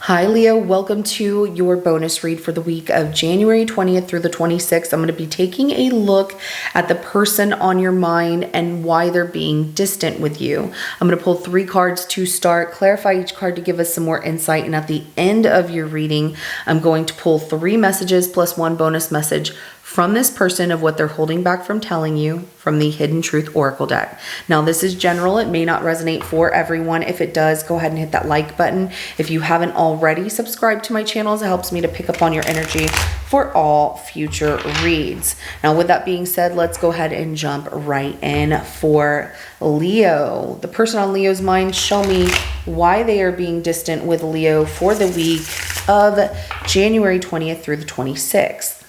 Hi Leo, welcome to your bonus read for the week of January 20th through the 26th. I'm going to be taking a look at the person on your mind and why they're being distant with you. I'm going to pull 3 cards to start, clarify each card to give us some more insight, and at the end of your reading, I'm going to pull 3 messages plus 1 bonus message from this person of what they're holding back from telling you from the Hidden Truth Oracle deck. Now, this is general. It may not resonate for everyone. If it does, go ahead and hit that like button. If you haven't already subscribed to my channels, it helps me to pick up on your energy for all future reads. Now, with that being said, let's go ahead and jump right in for Leo. The person on Leo's mind, show me why they are being distant with Leo for the week of January 20th through the 26th.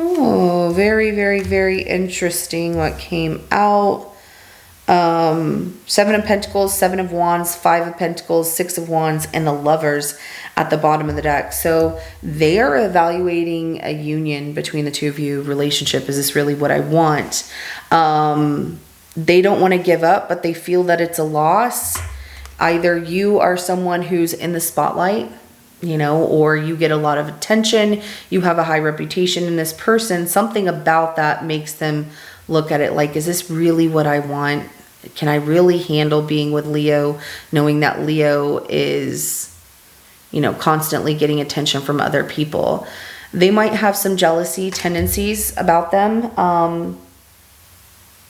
Oh, very, very, very interesting what came out. 7 of Pentacles, 7 of Wands, 5 of Pentacles, 6 of Wands, and the Lovers at the bottom of the deck. So they are evaluating a union between the two of you. Relationship, is this really what I want? They don't want to give up, but they feel that it's a loss. Either you are someone who's in the spotlight, or you get a lot of attention, you have a high reputation in this person. Something about that makes them look at it like, is this really what I want? Can I really handle being with Leo, knowing that Leo is, constantly getting attention from other people? They might have some jealousy tendencies about them.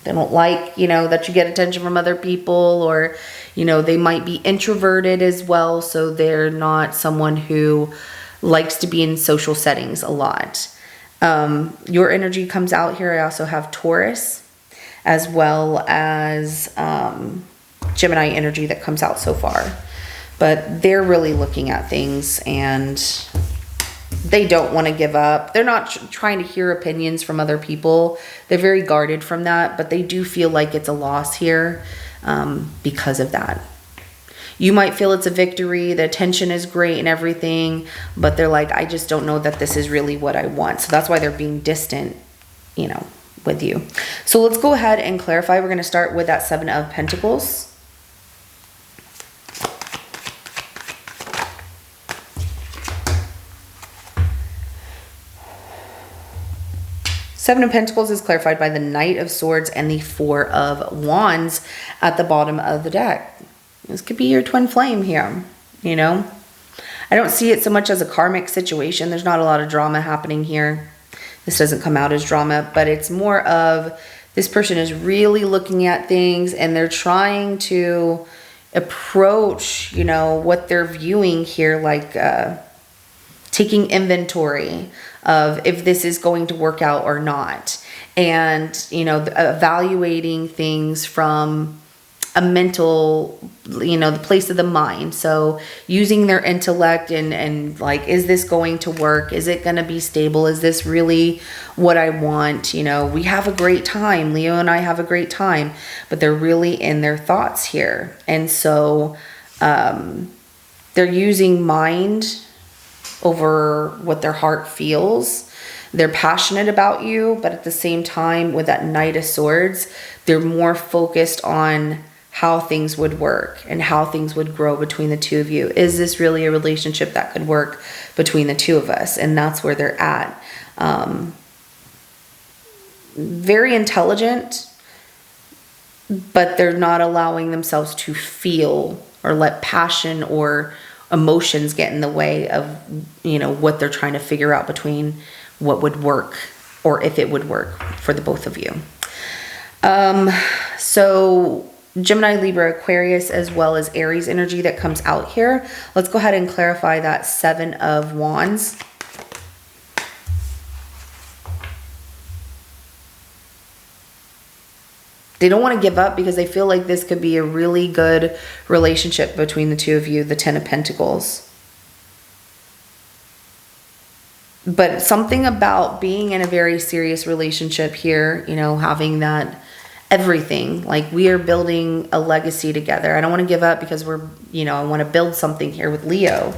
They don't like, that you get attention from other people, or, they might be introverted as well. So they're not someone who likes to be in social settings a lot. Your energy comes out here. I also have Taurus as well as Gemini energy that comes out so far. But they're really looking at things and they don't want to give up. They're not trying to hear opinions from other people. They're very guarded from that, but they do feel like it's a loss here because of that. You might feel it's a victory. The attention is great and everything, but they're like, I just don't know that this is really what I want. So that's why they're being distant, with you. So let's go ahead and clarify. We're going to start with that 7 of Pentacles. Seven of Pentacles is clarified by the Knight of Swords and the 4 of Wands at the bottom of the deck. This could be your twin flame here, I don't see it so much as a karmic situation. There's not a lot of drama happening here. This doesn't come out as drama, but it's more of this person is really looking at things and they're trying to approach, what they're viewing here, like taking inventory of if this is going to work out or not. And, evaluating things from a mental, the place of the mind. So using their intellect and like, is this going to work? Is it going to be stable? Is this really what I want? We have a great time. Leo and I have a great time, but they're really in their thoughts here. And so they're using mind over what their heart feels. They're passionate about you, but at the same time, with that Knight of Swords, they're more focused on how things would work and how things would grow between the two of you. Is this really a relationship that could work between the two of us? And that's where they're at. Very intelligent, but they're not allowing themselves to feel or let passion or emotions get in the way of, what they're trying to figure out between what would work or if it would work for the both of you. So Gemini, Libra, Aquarius, as well as Aries energy that comes out here. Let's go ahead and clarify that 7 of Wands. They don't want to give up because they feel like this could be a really good relationship between the two of you, the Ten of Pentacles. But something about being in a very serious relationship here, you know, having that everything, like we are building a legacy together. I don't want to give up because we're, you know, I want to build something here with Leo.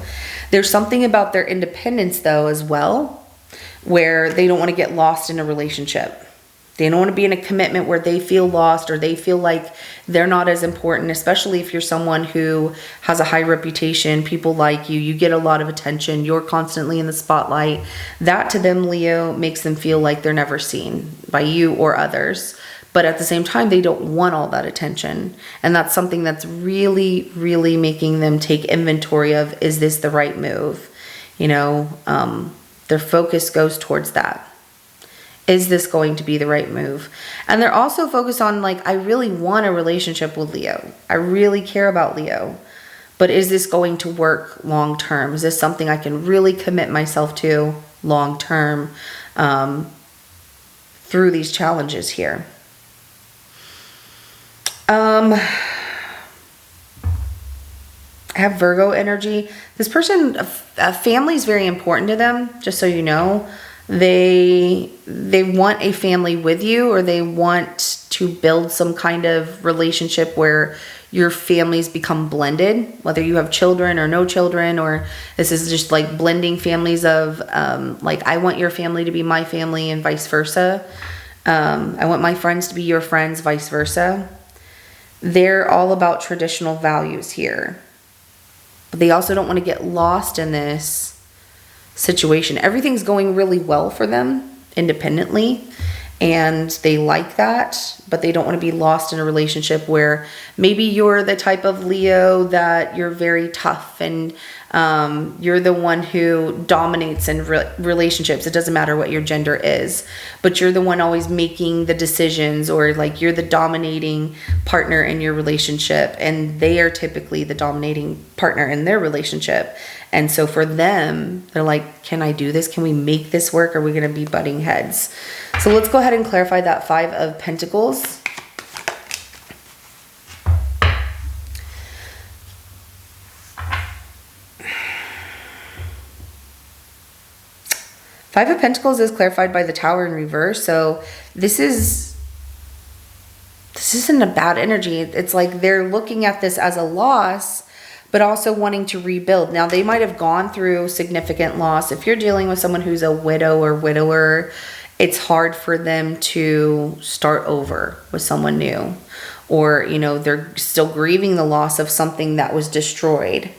There's something about their independence though as well, where they don't want to get lost in a relationship. They don't want to be in a commitment where they feel lost or they feel like they're not as important, especially if you're someone who has a high reputation, people like you, you get a lot of attention, you're constantly in the spotlight. That to them, Leo, makes them feel like they're never seen by you or others. But at the same time, they don't want all that attention. And that's something that's really, really making them take inventory of, is this the right move? You know, their focus goes towards that. Is this going to be the right move? And they're also focused on like, I really want a relationship with Leo. I really care about Leo. But is this going to work long term? Is this something I can really commit myself to long term through these challenges here? I have Virgo energy. This person, family is very important to them, just so you know. They want a family with you, or they want to build some kind of relationship where your families become blended, whether you have children or no children, or this is just like blending families of like, I want your family to be my family and vice versa. I want my friends to be your friends, vice versa. They're all about traditional values here. But they also don't want to get lost in this situation. Everything's going really well for them independently, and they like that, but they don't want to be lost in a relationship where maybe you're the type of Leo that you're very tough and you're the one who dominates in relationships. It doesn't matter what your gender is, but you're the one always making the decisions, or like you're the dominating partner in your relationship, and they are typically the dominating partner in their relationship. And so for them, they're like, can I do this? Can we make this work? Are we going to be butting heads? So let's go ahead and clarify that Five of Pentacles. Five of Pentacles is clarified by the Tower in reverse. So this isn't a bad energy. It's like they're looking at this as a loss, but also wanting to rebuild. Now, they might have gone through significant loss. If you're dealing with someone who's a widow or widower, it's hard for them to start over with someone new. Or, you know, they're still grieving the loss of something that was destroyed.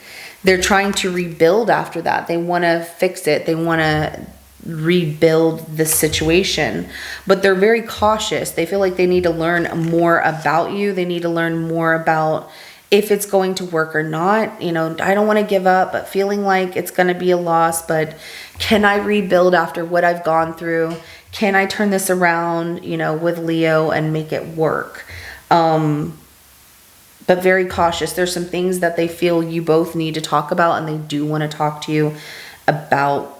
They're trying to rebuild after that. They want to fix it. They want to rebuild the situation, but they're very cautious. They feel like they need to learn more about you. They need to learn more about if it's going to work or not. You know, I don't want to give up, but feeling like it's going to be a loss, but can I rebuild after what I've gone through? Can I turn this around, you know, with Leo and make it work? But very cautious. There's some things that they feel you both need to talk about, and they do want to talk to you about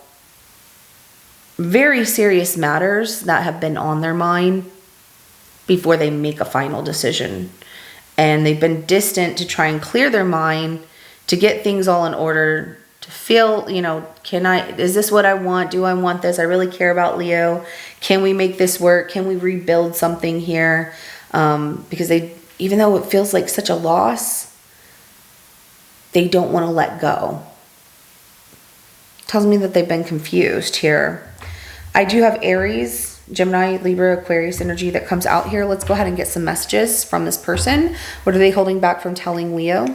very serious matters that have been on their mind before they make a final decision. And they've been distant to try and clear their mind, to get things all in order, to feel, you know, is this what I want? Do I want this? I really care about Leo. Can we make this work? Can we rebuild something here? Because even though it feels like such a loss, they don't want to let go. Tells me that they've been confused here. I do have Aries, Gemini, Libra, Aquarius energy that comes out here. Let's go ahead and get some messages from this person. What are they holding back from telling Leo?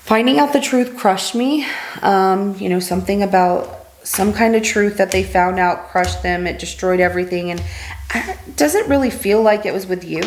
Finding out the truth crushed me. You know, something about some kind of truth that they found out crushed them. It destroyed everything. And it doesn't really feel like it was with you.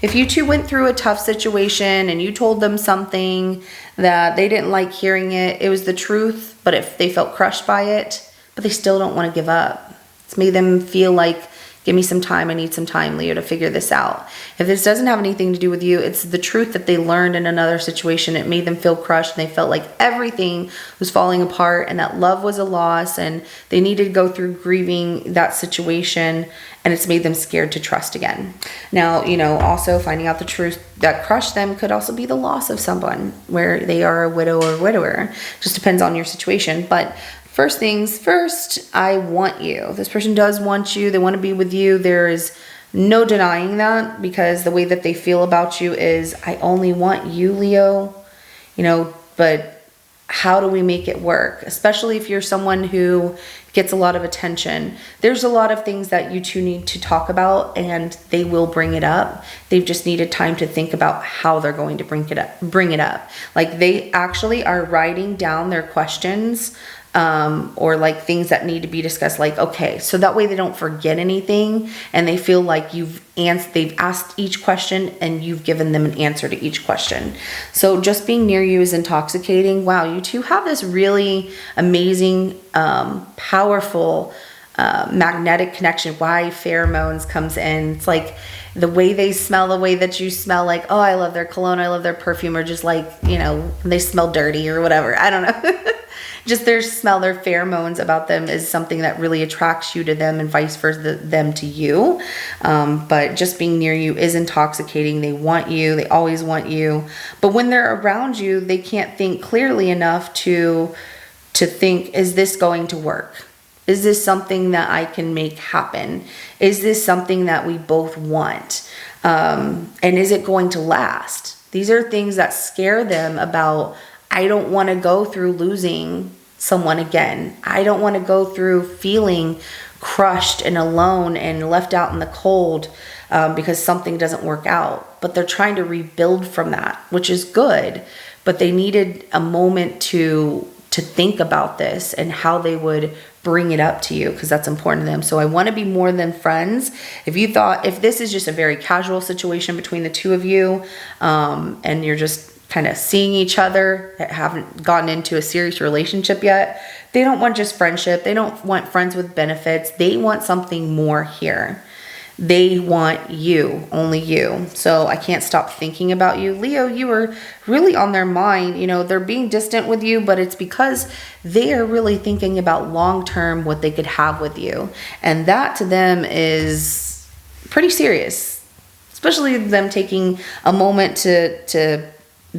If you two went through a tough situation and you told them something that they didn't like hearing it, it was the truth, but if they felt crushed by it, but they still don't want to give up. It's made them feel like, give me some time, I need some time, Leo, to figure this out. If this doesn't have anything to do with you, it's the truth that they learned in another situation. It made them feel crushed and they felt like everything was falling apart and that love was a loss and they needed to go through grieving that situation, and it's made them scared to trust again. Now, you know, also finding out the truth that crushed them could also be the loss of someone where they are a widow or widower. Just depends on your situation. But first things first, I want you. This person does want you. They want to be with you. There is no denying that, because the way that they feel about you is, I only want you, Leo. You know, but how do we make it work? Especially if you're someone who gets a lot of attention. There's a lot of things that you two need to talk about, and they will bring it up. They've just needed time to think about how they're going to bring it up. Like, they actually are writing down their questions, or like things that need to be discussed, like, okay, so that way they don't forget anything and they feel like they've asked each question and you've given them an answer to each question. So just being near you is intoxicating. Wow, you two have this really amazing, powerful, magnetic connection. Why pheromones comes in. It's like the way they smell, the way that you smell, like, oh, I love their cologne, I love their perfume, or just like, you know, they smell dirty or whatever. I don't know. Just their smell, their pheromones about them is something that really attracts you to them, and vice versa, them to you. But just being near you is intoxicating. They want you. They always want you. But when they're around you, they can't think clearly enough to think, is this going to work? Is this something that I can make happen? Is this something that we both want? And is it going to last? These are things that scare them about, I don't want to go through losing someone again. I don't want to go through feeling crushed and alone and left out in the cold because something doesn't work out. But they're trying to rebuild from that, which is good. But they needed a moment to think about this and how they would bring it up to you, because that's important to them. So I want to be more than friends. If this is just a very casual situation between the two of you, and you're just kind of seeing each other, haven't gotten into a serious relationship yet, they don't want just friendship. They don't want friends with benefits. They want something more here. They want you, only you. So I can't stop thinking about you. Leo, you are really on their mind. You know, they're being distant with you, but it's because they are really thinking about long-term what they could have with you. And that to them is pretty serious, especially them taking a moment to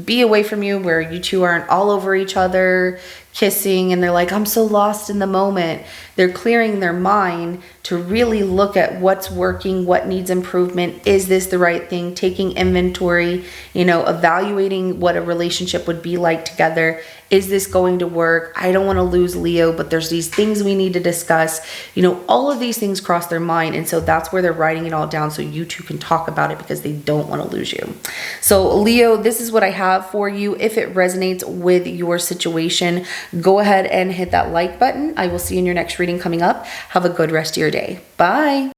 be away from you, where you two aren't all over each other, kissing, and they're like, I'm so lost in the moment. They're clearing their mind to really look at what's working, what needs improvement. Is this the right thing? Taking inventory, you know, evaluating what a relationship would be like together. Is this going to work? I don't want to lose Leo, but there's these things we need to discuss. You know, all of these things cross their mind. And so that's where they're writing it all down, so you two can talk about it, because they don't want to lose you. So Leo, this is what I have for you. If it resonates with your situation, go ahead and hit that like button. I will see you in your next reading coming up. Have a good rest of your day. Bye.